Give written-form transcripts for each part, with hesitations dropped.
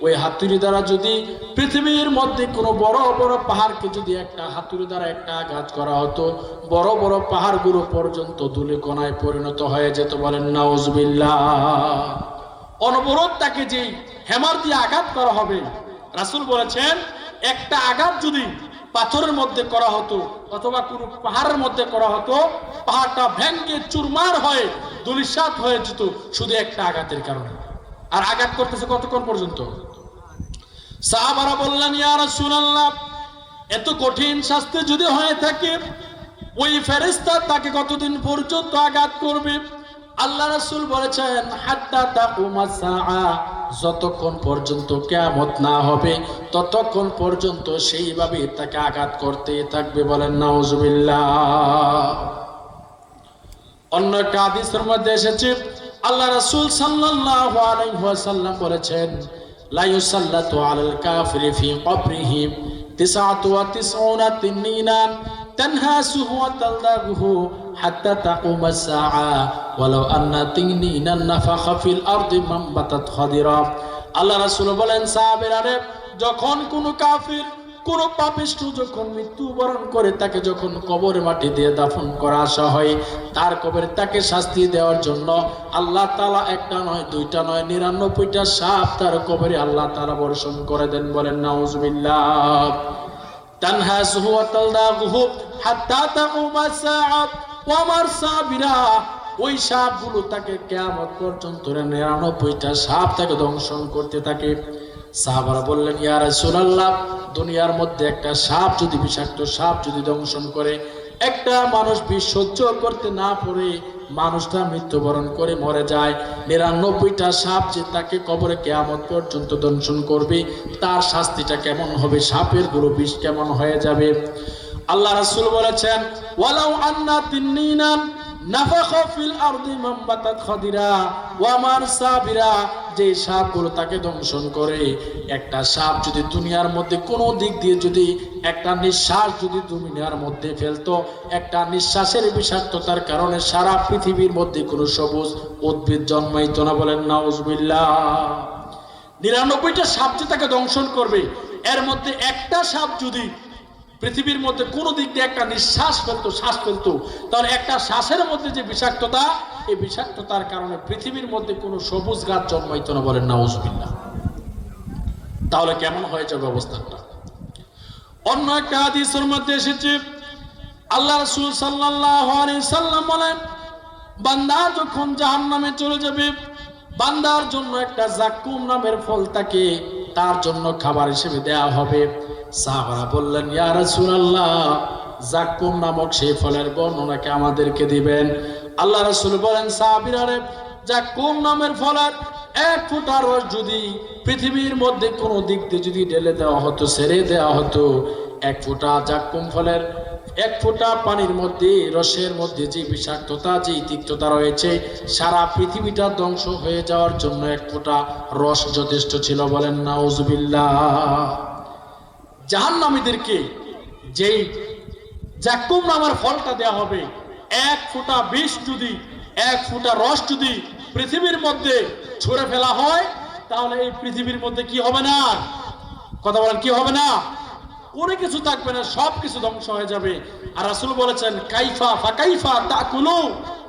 ওই হাতুড়ি দ্বারা যদি পৃথিবীর মধ্যে কোনো বড় বড় পাহাড়কে যদি একটা হাতুড়ি দ্বারা একটা আঘাত করা হতো, বড় বড় পাহাড়গুলো পর্যন্ত ধূলিকণায় পরিণত হয়ে যেত। বলেন নাউজুবিল্লাহ। অনবরত তাকে যে হ্যামার দিয়ে আঘাত করা হবে, রাসূল বলেছেন একটা আঘাত যদি পাথরের মধ্যে করা হতো অথবা কোনো পাহাড়ের মধ্যে করা হতো, পাহাড়টা ভেঙে চুরমার হয়ে ধূলিসাৎ হয়ে যেত শুধু একটা আঘাতের কারণে। আর আঘাত করতেছে কতক্ষণ পর্যন্ত? সাহাবারা বললেন, ইয়া রাসূলুল্লাহ, এত কঠিন শাস্তি যদি হয়ে থাকে, ওই ফেরেশতা তাকে কতদিন পর্যন্ত আঘাত করবে? আল্লাহ রাসূল বলেছেন, হাত্তা তাকুমাস সাআ, যতক্ষণ পর্যন্ত কিয়ামত না হবে ততক্ষণ পর্যন্ত সেইভাবে তাকে আঘাত করতে থাকবে। বলেন নাউজুবিল্লাহ। অন্য একটা হাদিসের মধ্যে এসেছে, আল্লাহ রাসূল সাল্লাল্লাহু আলাইহি ওয়াসাল্লাম বলেছেন, লা ইউসাল্লাতু আলাল কাফিরি ফি কবরিহি 99 তিননিনান তানহাসুহু ওয়া তালদাগুহু হাত্তা তাকুমাস সাআ ওয়ালাউ আন্না তিননিনান নাফাখা ফিল আরদি মামবাতাত খাদিরা। আল্লাহ রাসূল বলেন, সাহাবীরা, যখন কোনো কাফির, কোন পাপিষ্ঠ যখন মৃত্যুবরণ করে তাকে যখন কবরে মাটি দিয়ে দাফন করা আসা হয়, তার কবরে তাকে শাস্তি দেওয়ার জন্য আল্লাহ তাআলা একটা নয়, দুইটা নয়, 99টা সাপ তার কবরে আল্লাহ তাআলা বর্ষণ করে দেন। বলেন নাউজুবিল্লাহ। তানহাসুহু ওয়া তালদাগুহু হাত্তা তাকুমাস সাআ ওয়া মারসাবিরা, ওই সাপগুলো তাকে কিয়ামত পর্যন্ত 99টা সাপ তাকে দংশন করতে থাকে। সাহাবারা বললেন, ইয়া রাসূলুল্লাহ, দুনিয়ার মধ্যে একটা সাপ যদি, বিষাক্ত সাপ যদি দংশন করে, একটা মানুষ বিষ সহ্য করতে না পারে মানুষটা মৃত্যুবরণ করে মরে যায়, 99টা সাপ যে তাকে কবরে কিয়ামত পর্যন্ত দংশন করবে, তার শাস্তিটা কেমন হবে? সাপের গুলো বিষ কেমন হয়ে যাবে? আল্লাহ রাসূল বলেছেন, ওয়ালাউ আন্না তিন্নিনান নাফাখা ফিল আরদি মামবাতাত খাদিরা ওয়া মারসাবিরা, যে সাপগুলো তাকে দংশন করে, একটা সাপ যদি দুনিয়ার মধ্যে কোনো দিক দিয়ে যদি একটা নিঃশ্বাস যদি দুনিয়ার মধ্যে ফেলতো, একটা নিঃশ্বাসের বিষাক্ততার কারণে সারা পৃথিবীর মধ্যে কোনো সবুজ উদ্ভিদ জন্মাইতো না। বলেন নাউজুবিল্লাহ। 99টা সাপ যে তাকে দংশন করবে, এর মধ্যে একটা সাপ যদি পৃথিবীর মধ্যে কোনো দিক দিয়ে একটা নিঃশ্বাস ফেলতো, শ্বাস ফেলতো, তাহলে একটা শ্বাসের মধ্যে যে বিষাক্ততা, এই বিষাক্ততার কারণে পৃথিবীর মধ্যে কোনো সবুজ গাছ জন্মাইতো না। বলেন নাউজুবিল্লাহ। তাহলে কেমন হয়ে যাবে অবস্থাটা? অন্য একটা হাদিসের মধ্যে এসেছে, আল্লাহ রাসূল সাল্লাল্লাহু আলাইহি সাল্লাম বলেন, বান্দা যখন জাহান্নামে চলে যাবে, বান্দার জন্য একটা জাক্কুম নামের ফল থাকে, তার জন্য খাবার হিসেবে দেয়া হবে। সাহাবারা বললেন, ইয়া রাসূলুল্লাহ, জাক্কুম নামক সেই ফলের বর্ণনাকে আমাদেরকে দিবেন। আল্লাহ রাসূল বলেন, সাহাবীরা, জাক্কুম নামের ফলের এক ফোঁটা রস যদি পৃথিবীর মধ্যে কোনো দিক দিয়ে যদি ঢেলে দেওয়া হতো, ছেড়ে দেওয়া হতো, এক ফোঁটা জাক্কুম ফলের এক ফোঁটা পানির মধ্যে, রসের মধ্যে যে বিষাক্ততা, যে তিক্ততা রয়েছে, সারা পৃথিবীটা ধ্বংস হয়ে যাওয়ার জন্য এক ফোঁটা রস যথেষ্ট ছিল। বলেন নাউজুবিল্লাহ। জাহান্নামীদেরকে যেই জাক্কুম নামের ফলটা দেয়া হবে, এক ফোঁটা বিষ যদি, এক ফোঁটা রস যদি পৃথিবীর মধ্যে ছুঁড়ে ফেলা হয়, তাহলে এই পৃথিবীর মধ্যে কি হবে না? কথা বলেন, কি হবে না? কোনো কিছু থাকবে না, সব কিছু ধ্বংস হয়ে যাবে। আর রাসূল বলেছেন, কাইফা ফাকাইফা তাকুলু,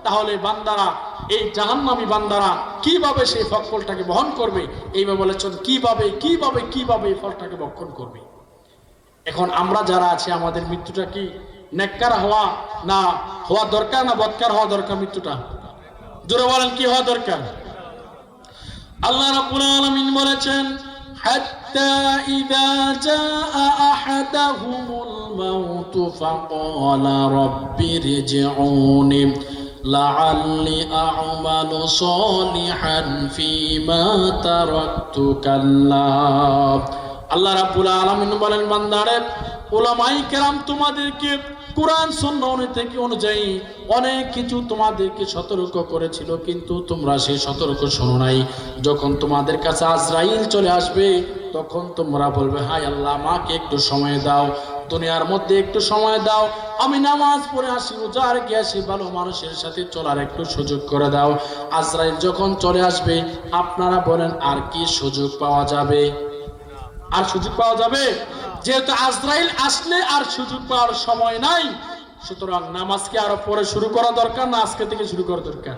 তাহলে বান্দারা, এই জাহান্নামী বান্দারা কিভাবে সেই ফলটাকে বহন করবে? এইভাবে বলেছেন, কিভাবে কিভাবে কিভাবে এই ফলটাকে ভক্ষণ করবে। এখন আমরা যারা আছি, আমাদের মৃত্যুটা কি নেককার হওয়া না হওয়া দরকার, না বদকার হওয়া দরকার? মৃত্যুটা জোরে বলেন, কি হওয়া দরকার? আল্লাহ রাব্বুল আলামিন বলেছেন, হাত্তা ইযা জাআ আহাদাহুমুল মাউত ফাকালা রাব্বি রজিউনি লাআল্লি আ'মালু সালিহান ফীমা তারাকতু কাল্লা। আল্লাহ রাব্বুল আলামিন বলেন, বান্দারে, উলামায়ে কেরাম তোমাদেরকে কুরআন সুন্নাহ অনুযায়ী অনেক কিছু তোমাদেরকে সতর্ক করেছিল, কিন্তু তোমরা সেই সতর্ক শোনো নাই। যখন তোমাদের কাছে আজরাইল চলে আসবে, তখন তোমরা বলবে, হায় আল্লাহ, আমাকে একটু সময় দাও, দুনিয়ার মধ্যে একটু সময় দাও, আমি নামাজ পড়ে আসি, রোজা রেখে আসি, ভালো মানুষের সাথে চলার একটু সুযোগ করে দাও। আজরাইল যখন চলে আসবে, আপনারা বলেন আর কি সুযোগ পাওয়া যাবে? আর সুযোগ পাওয়া যাবে? যেহেতু আজরাইল আসলে আর সুযোগ পাওয়ার সময় নাই, সুতরাং নামাজকে আরো পরে শুরু করা দরকার না আজকে থেকে শুরু করা দরকার?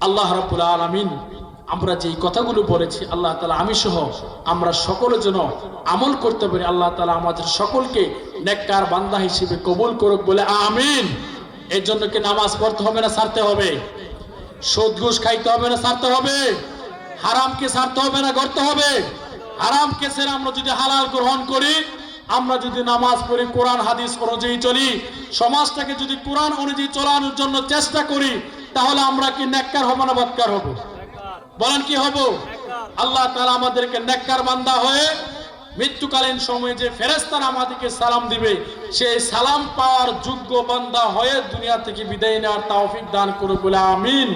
আল্লাহ রাব্বুল আলামিন আমরা যে কথাগুলো বলেছি, আল্লাহ তাআলা আমি সহ আমরা সকলের জন্য আমল করতে পারি। আল্লাহ তাআলা আমাদের সকলকে নেককার বান্দা হিসেবে কবুল করুক বলে আমিন। এর জন্য কি নামাজ পড়তে হবে না ছাড়তে হবে? সুদ ঘুষ খাইতে হবে না ছাড়তে হবে? হারামকে ছাড়তে হবে না করতে হবে? হারামকে ছেড়ে আমরা যদি হালাল গ্রহণ করি, আমরা যদি নামাজ পড়ি, কোরআন হাদিস অনুযায়ী চলি, সমাজটাকে যদি কোরআন অনুযায়ী চলানোর জন্য চেষ্টা করি, তাহলে আমরা কি নেককার হব না বদকার হব? বলেন কি হব? আল্লাহ তাআলা আমাদেরকে নেককার বান্দা হয়ে মৃত্যুকালীন সময়ে যে ফেরেশতারা আমাদেরকে সালাম দিবে, সেই সালাম পাওয়ার যোগ্য বান্দা হয়ে দুনিয়া থেকে বিদায় নেওয়ার তৌফিক দান করুক বলে আমিন।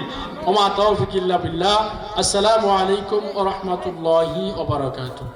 ওমা তৌফিক ইল্লা বিল্লাহ। আসসালামু আলাইকুম ওয়া রাহমাতুল্লাহি ওয়া বারাকাতুহু।